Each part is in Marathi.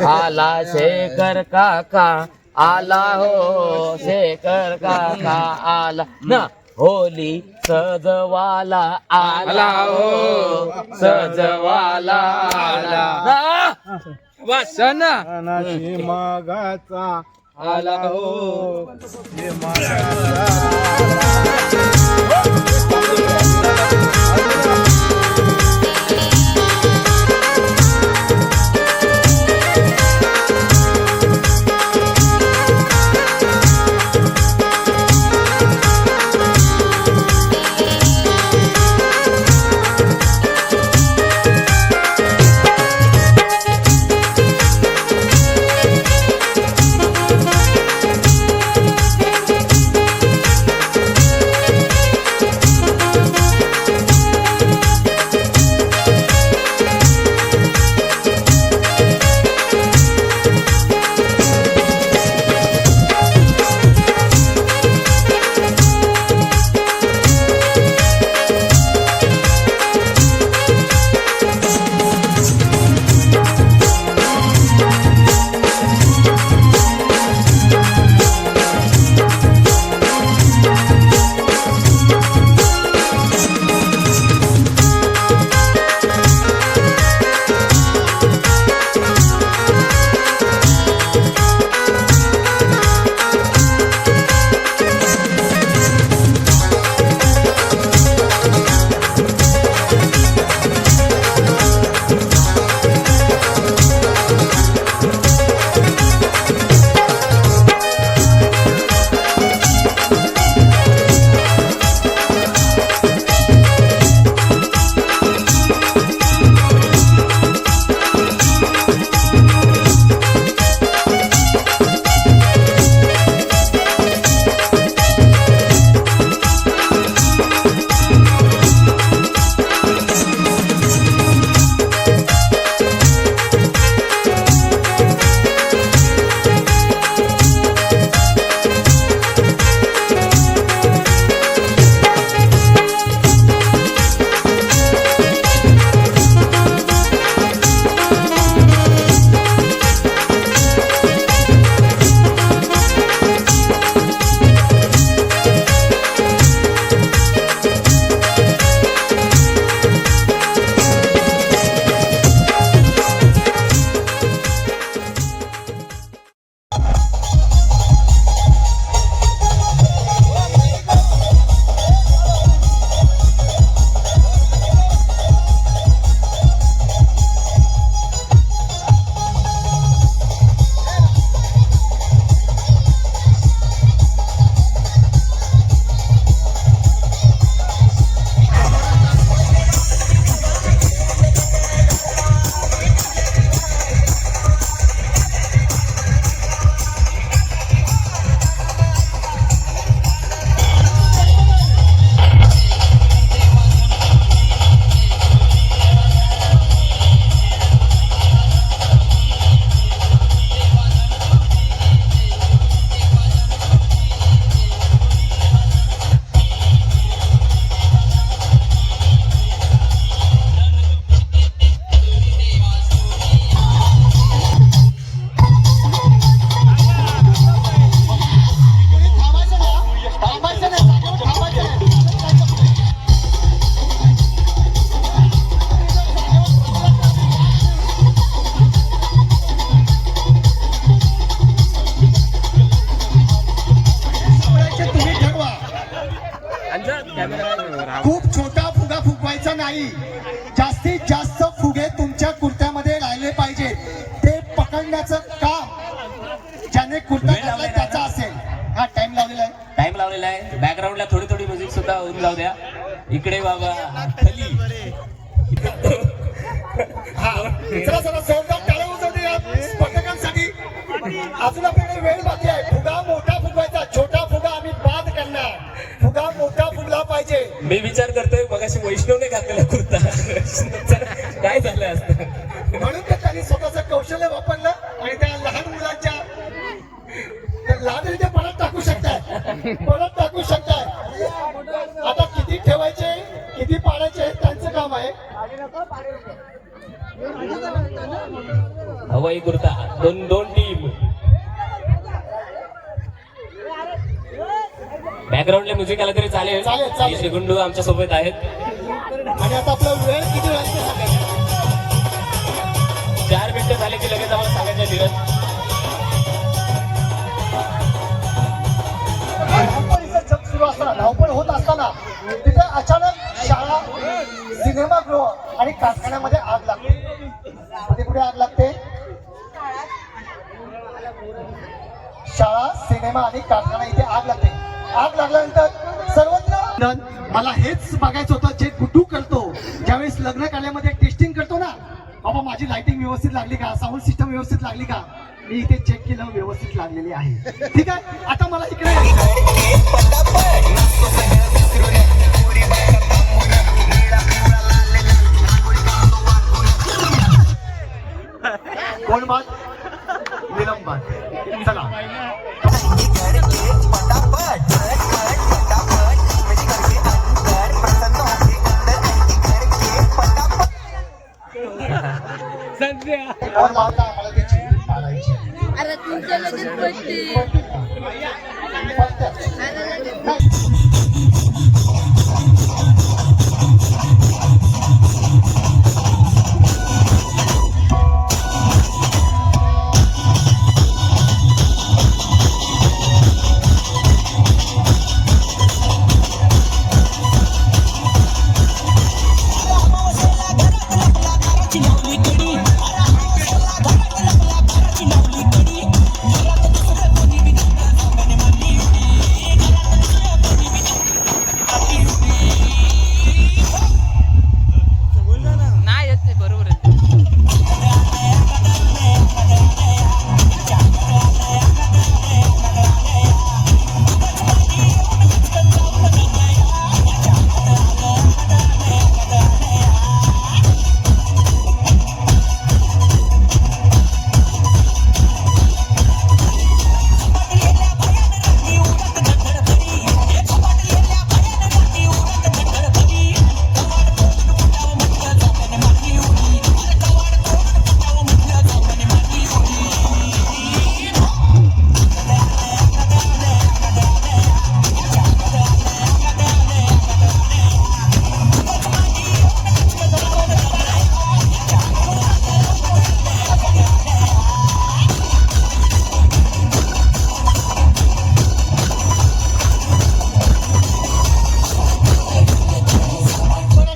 आला शेखर काका आला हो शेखर काका आला ना होली सजवाला आला हो सजवाला आला सणाची मागाचा आला हो खूप छोटा फुगा फुगवायचा नाही, जास्तीत जास्त फुगे तुमच्या कुर्त्यामध्ये राहिले पाहिजे. ते पकडण्याचं काम ज्याने कुर्ता घातलाय त्याचा असेल. हा टाइम लावलेला आहे. बॅकग्राऊंडला थोडी थोडी म्युझिक सुद्धा होऊन जाऊ द्या. इकडे बाबा खाली चला जोरदार टाळ्या वाजवू द्या स्पर्धकांसाठी. अजून आपल्याकडे वेळ बाकी आहे. फुगा मोठा फुगवायचा, छोटा फुगा आम्ही बाद करणार. फुगा मोठा फुगला पाहिजे. मी विचार करतोय मगाशी वैष्णवने घातलेला कुर्ता काय झालं असतं, म्हणून तर त्यांनी स्वतःचं कौशल्य वापरलं आणि त्या लहान मुलांच्या लहान परत टाकू शकताय. आता किती ठेवायचे किती पाडायचे त्यांचं काम आहे. हवाई कुर्ता दोन टीम. बॅकग्राऊंडला म्युझिक आलं तरी चालेल. चालेल, चालेल. श्रीगुंडू आमच्या सोबत आहेत. आणि आता आपला वेळ किती वेळ 4 मिनिटं झाले की लगेच आम्हाला सांगायचं धीरज. धावपळीचं जग सुरू असताना, धावपळ होत असताना तिथे अचानक शाळा, सिनेमागृह आणि कारखान्यामध्ये आग लागते. कुठे आग लागते? शाळा, सिनेमा आणि कारखाना इथे आग लागते. आग लागल्यानंतर सर्वत्र मला हेच बघायचं होतं जे गुड्डू करतो ज्यावेळेस लग्न कार्यामध्ये टेस्टिंग करतो ना, बाबा माझी लाइटिंग व्यवस्थित लागली का, साऊंड सिस्टम व्यवस्थित लागली का, मी इथे चेक केलं, व्यवस्थित लागलेली आहे. ठीक आहे, आता मला इकडे कोण बात? निलम बात. चला और मारता आम्हाला ती चिंधी मारायची. अरे तुमच्या लगेच पडली. नाही येत ते बरोबर आहे.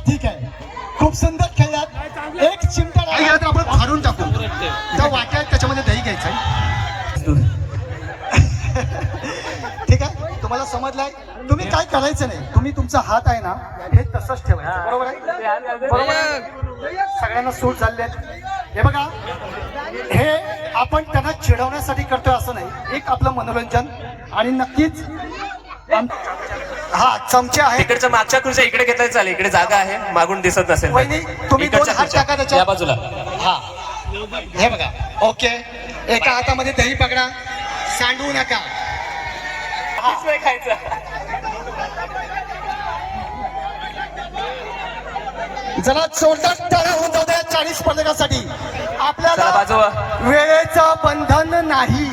ठीक आहे, खूप सुंदर खेळलात. एक चिमटा राहिला तर आपण फाडून टाकू. त्या वाट्यात त्याच्यामध्ये दही घ्यायचं. ठीक आहे, तुम्हाला समजलंय. तुम्ही काय करायचं नाही, तुम्ही तुमचा हात आहे ना हे तसंच ठेवायचं. बरोबर आहे? बरोबर आहे? सगळ्यांना सूट झाले. हे बघा, हे आपण त्यांना चिडवण्यासाठी करतोय असं नाही, एक आपलं मनोरंजन. आणि नक्कीच हा चमचे आहेत. इकडच्या मागच्या खुर्च्या इकडे घेतल्या चालेल. इकडे जागा आहे, मागून दिसत नसेल. वहिनी, तुम्ही दोन इकडच्या हात खुर्च्या. टाका त्याच्यात. या बाजूला. हा, हे बघा. ओके, एका हातामध्ये दही पकडा, सांडवू नका. हाच नाही खायचं. जरा जोरदार टाळ्या होऊन जाऊ द्या 40 स्पर्धकांसाठी. चला आपल्याला बाजूला. वेळेचं बंधन नाही.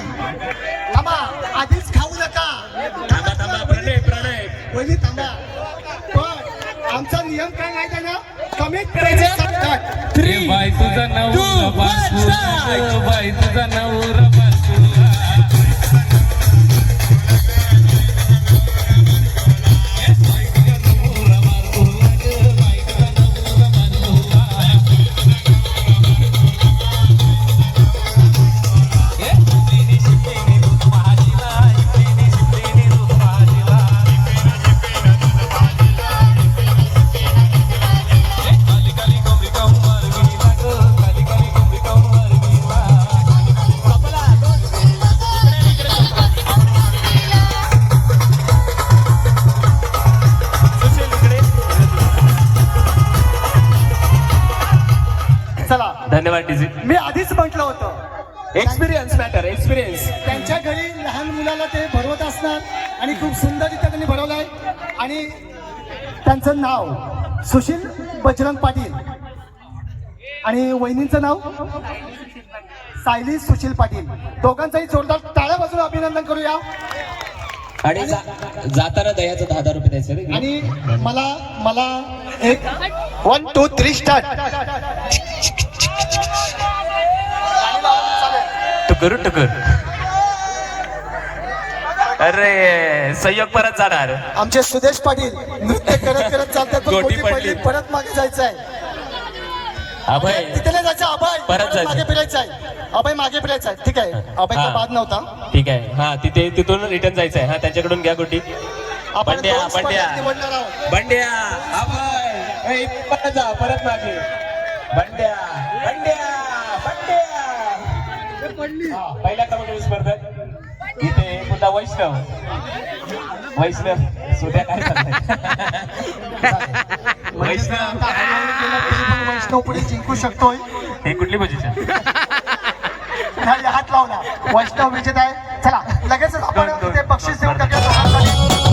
थांबा, आधीच खाऊ नका. वहिनी थांबा. पण आमचा नियम काय माहिती आहे ना, कमीत कमी बाई तुझा नवरा बाजूला, बाई तुझा नवरा बाजूला. धन्यवाद डीजी. मी आधीच म्हटलं होतं, एक्सपिरियन्स मॅटर. एक्सपिरियन्स. त्यांच्या घरी लहान मुलाला ते भरवत असणार आणि खूप सुंदररित्या त्यांनी भरवलंय. आणि त्यांचं नाव सुशील बजरंग पाटील आणि वहिनींचं नाव सायली सुशील पाटील, दोघांचंही जोरदार टाळ्या वाजून अभिनंदन करूया. आणि जाताना दह्याचं 10,000 रुपये द्यायचं रे. आणि मला एक 1 2 3 स्टार्ट. टुकर टुकर. अरे संयोग परत जाणार. आमचे सुदेश पाटील नृत्य करत करत चालतात, पण गोटी गोटी पडली. पडली, परत मागे जायचं आहे. अभय तिथे नाही जायचं, अभय परत जायचं. मागे फिरायचं आहे. अभय मागे फिरायचं आहे. ठीक आहे, अभयचा हा. बाद नव्हता. ठीक आहे. हा तिथून रिटर्न जायचं आहे. हा त्यांच्याकडून घ्या गोटी. आपण बंड्या, दोन स्पर्धक बंड्या. निवडणार आहोत. बंड्या अभय ए, परत जा परत मागे. बंड्या बंड्या बंड्या. हा, पहिला क्रमांकाची स्पर्धक इथे पुन्हा वैष्णव सुद्या काय वैष्णव आता हळूहळू गेलं तरी पण वैष्णव पुढे जिंकू शकतोय. हे कुठली पोझिशन? खाली हात लावला, वैष्णव विजेत आहे. चला लगेचच आपण दोन- इथे बक्षीस देऊन दोन टाकूया दोघांसाठी.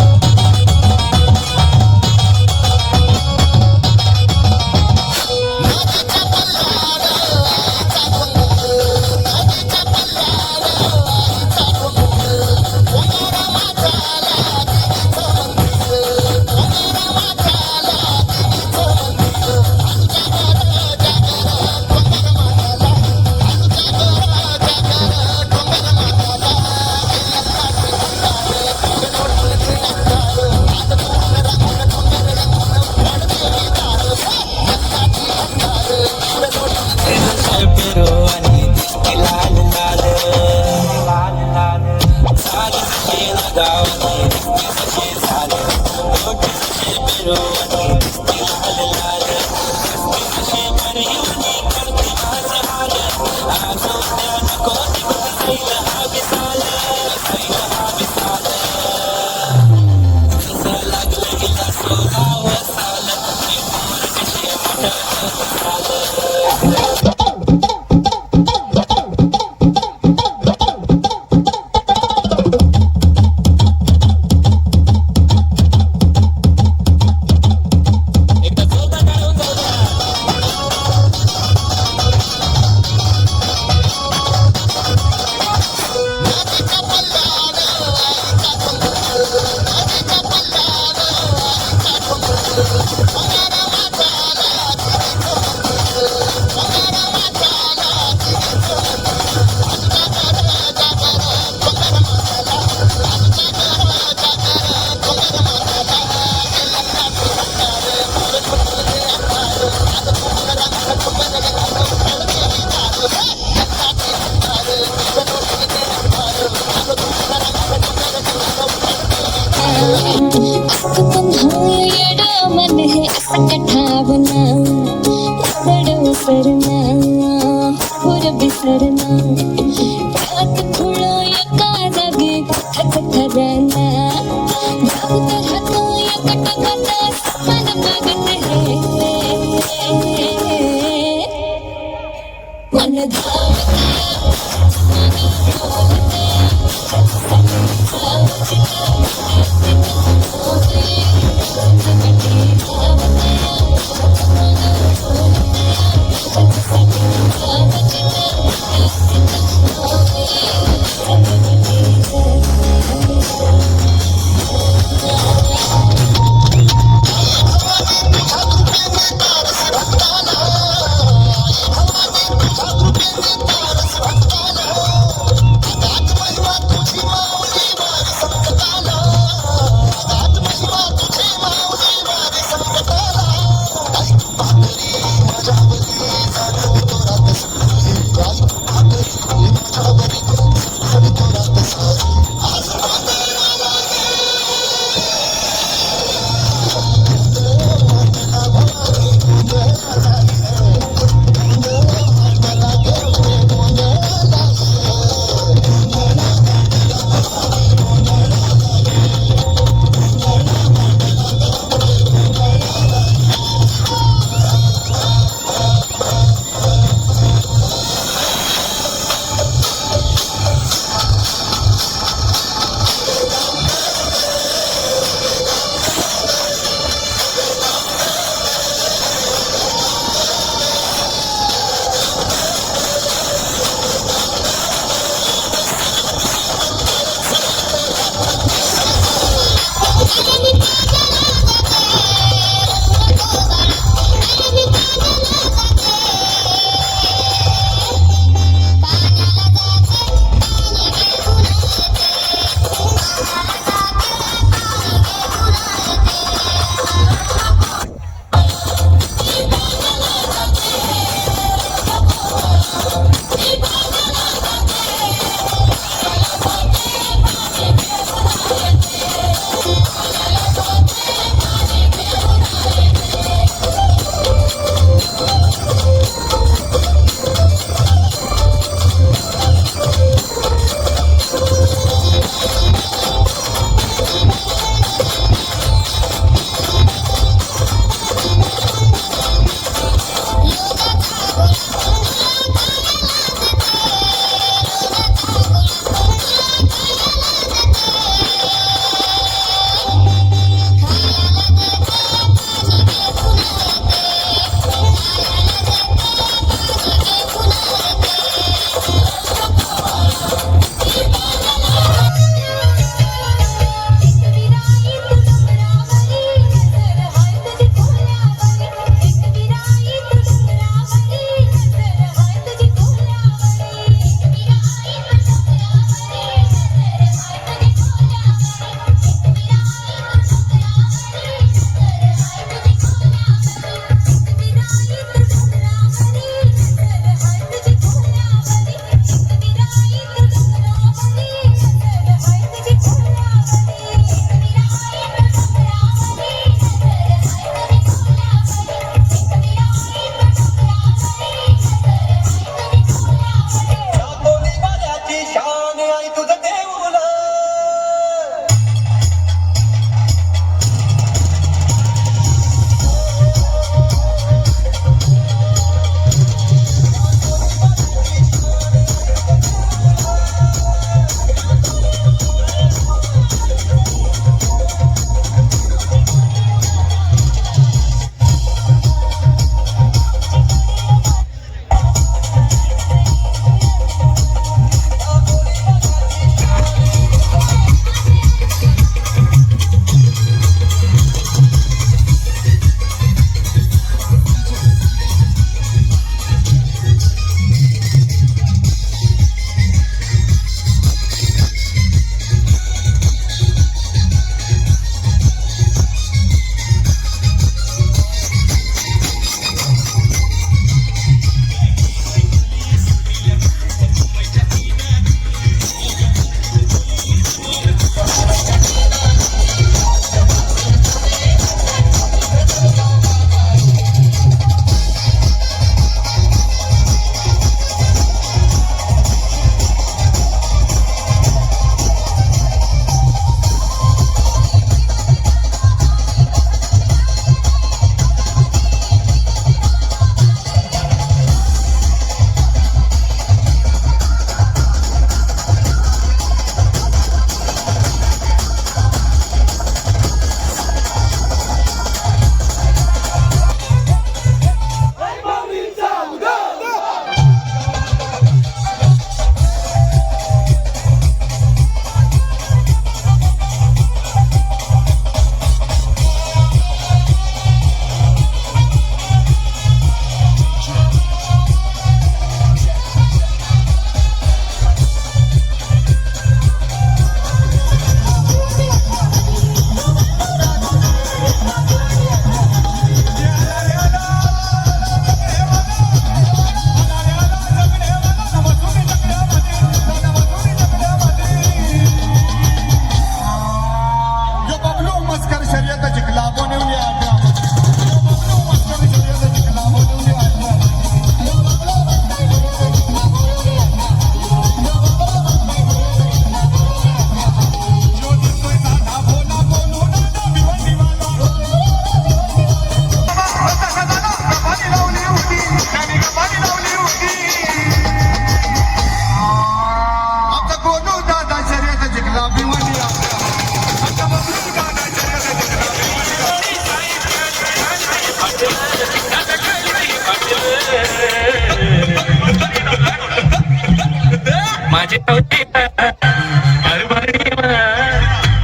माझे नवरीला कारभारणीला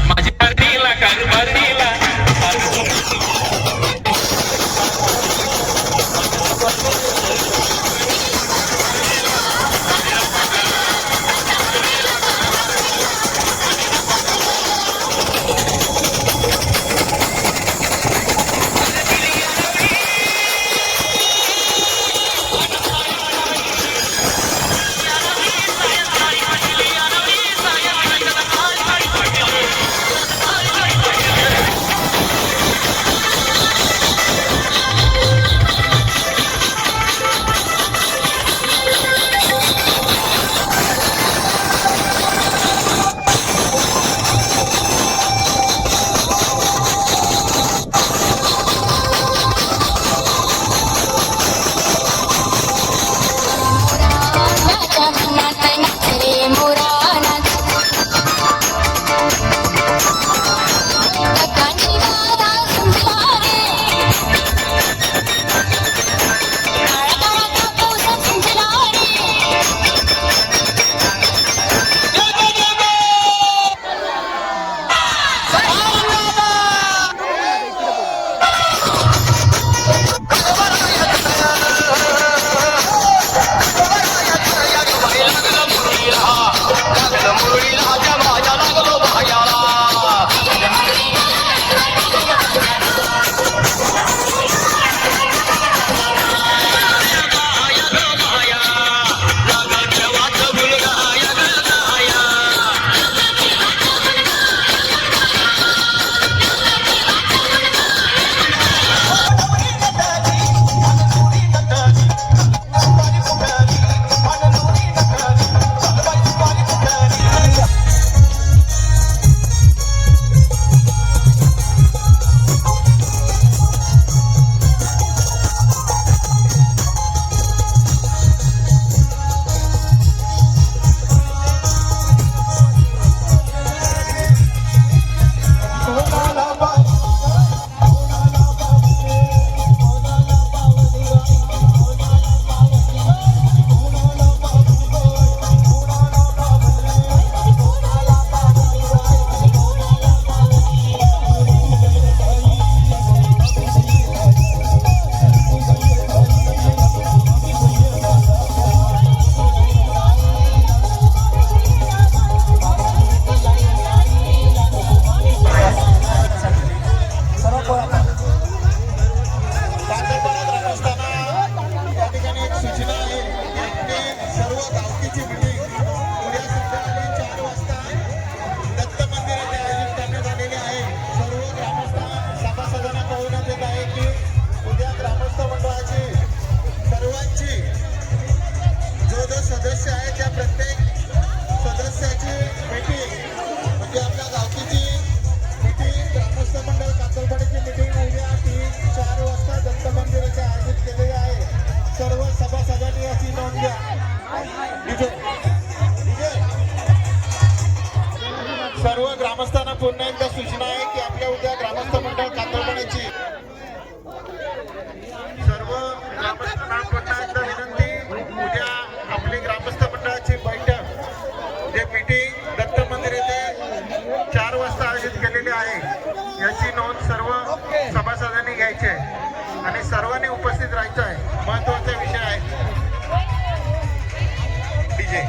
माझ्या हरणीला कारभारणीला सर्व ग्रामस्थांना पुन्हा एकदा सूचना आहे की आपल्या उद्या ग्रामस्थ मंडळ कातळपणाची सर्व ग्रामस्थांना पुन्हा एकदा विनंती, उद्या आपली ग्रामस्थ मंडळाची बैठक जे मीटिंग दत्त मंदिर येथे 4 वाजता आयोजित केलेली आहे याची नोंद सर्व सभासदांनी घ्यायची आहे आणि सर्वांनी उपस्थित राहायचं आहे. महत्वाचा विषय आहे. डीजे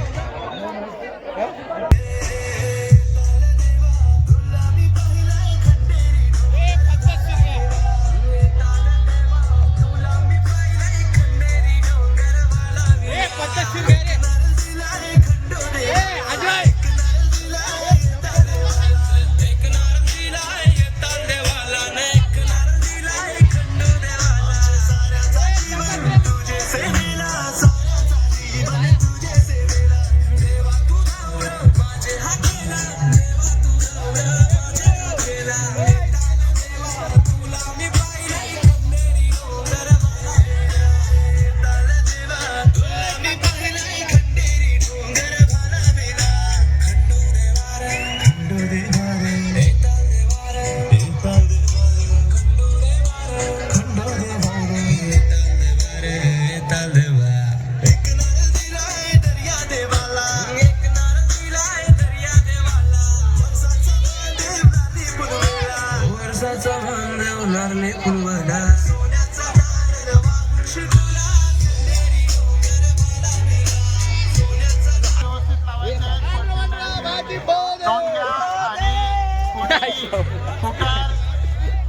सोन्याचा मान देवणार ने कुंभला पुकार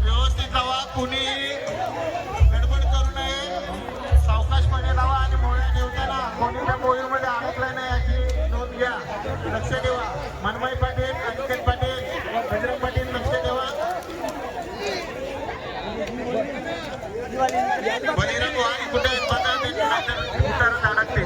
व्यवस्थित लावा, कुणी गडबड करू नये, सावकाशपणे लावा आणि मोळ्या ठेवताना कोणी त्या मोळीमध्ये अडकलं नाही याची नोंद घ्या. लक्ष ठेवा. मनमाई पाटील, अनिकेत पाटील, बजरंग पाटील लक्ष ठेवा. बलिराम वाणी कुठे आहेत? बघा, ते उतारात अडकते.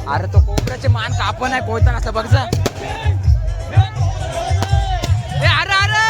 अरे तो कोपऱ्याचे मान कापण आहे कोयता नसतं बघ जा. अरे अरे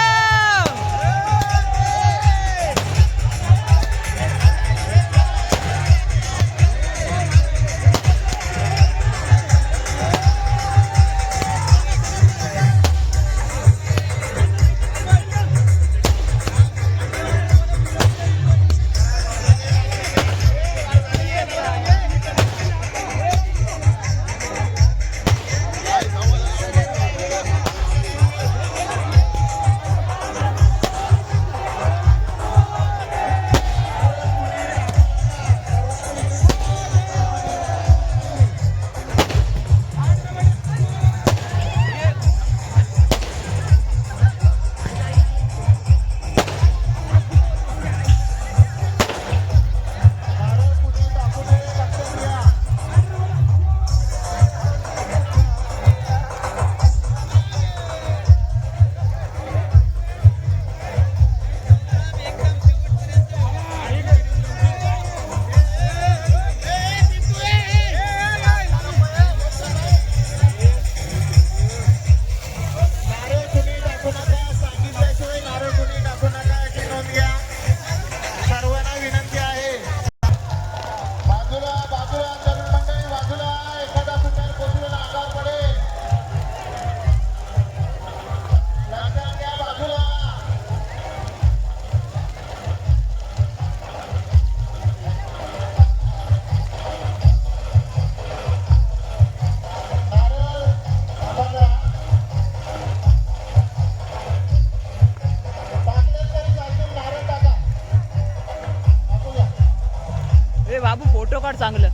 चांगलं.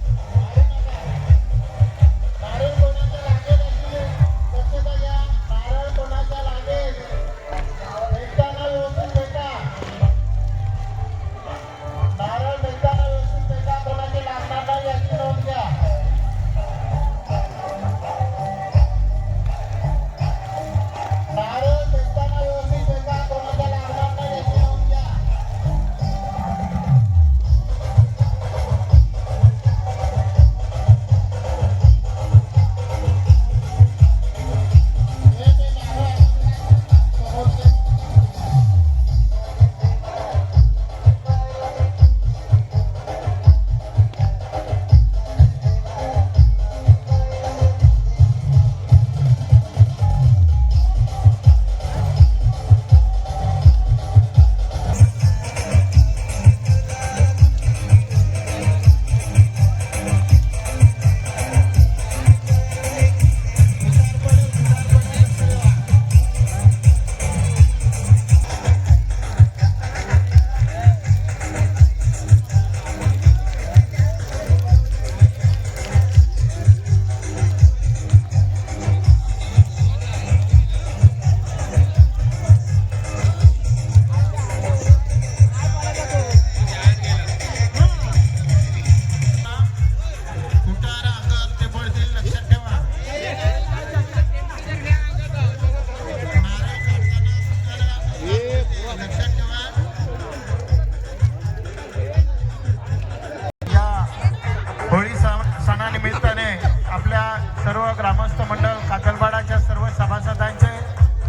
सर्व ग्रामस्थ मंडळ कातलवाडाच्या सर्व सभासदांचे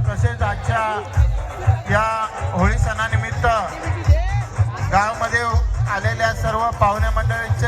तसेच आजच्या या होळी सणानिमित्त गावामध्ये आलेल्या सर्व पाहुणे मंडळींचे